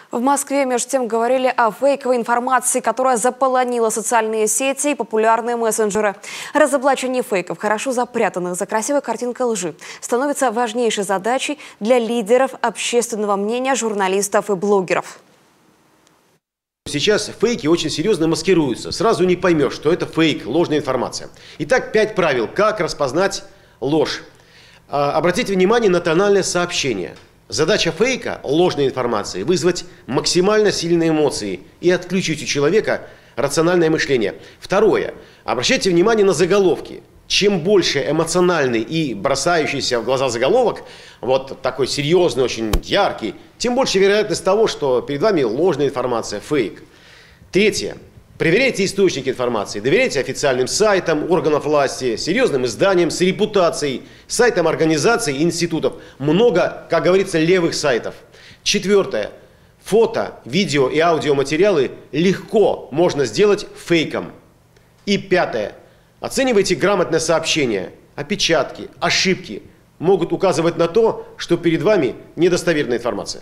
В Москве, между тем, говорили о фейковой информации, которая заполонила социальные сети и популярные мессенджеры. Разоблачение фейков, хорошо запрятанных за красивой картинкой лжи, становится важнейшей задачей для лидеров общественного мнения, журналистов и блогеров. Сейчас фейки очень серьезно маскируются. Сразу не поймешь, что это фейк, ложная информация. Итак, 5 правил, как распознать ложь. Обратите внимание на тональное сообщение. Задача фейка, ложной информации, вызвать максимально сильные эмоции и отключить у человека рациональное мышление. Второе. Обращайте внимание на заголовки. Чем больше эмоциональный и бросающийся в глаза заголовок, вот такой серьезный, очень яркий, тем больше вероятность того, что перед вами ложная информация, фейк. Третье. Проверяйте источники информации, доверяйте официальным сайтам органов власти, серьезным изданиям с репутацией, сайтам организаций и институтов. Много, как говорится, левых сайтов. Четвертое. Фото, видео и аудиоматериалы легко можно сделать фейком. И пятое. Оценивайте грамотное сообщение. Опечатки, ошибки могут указывать на то, что перед вами недостоверная информация.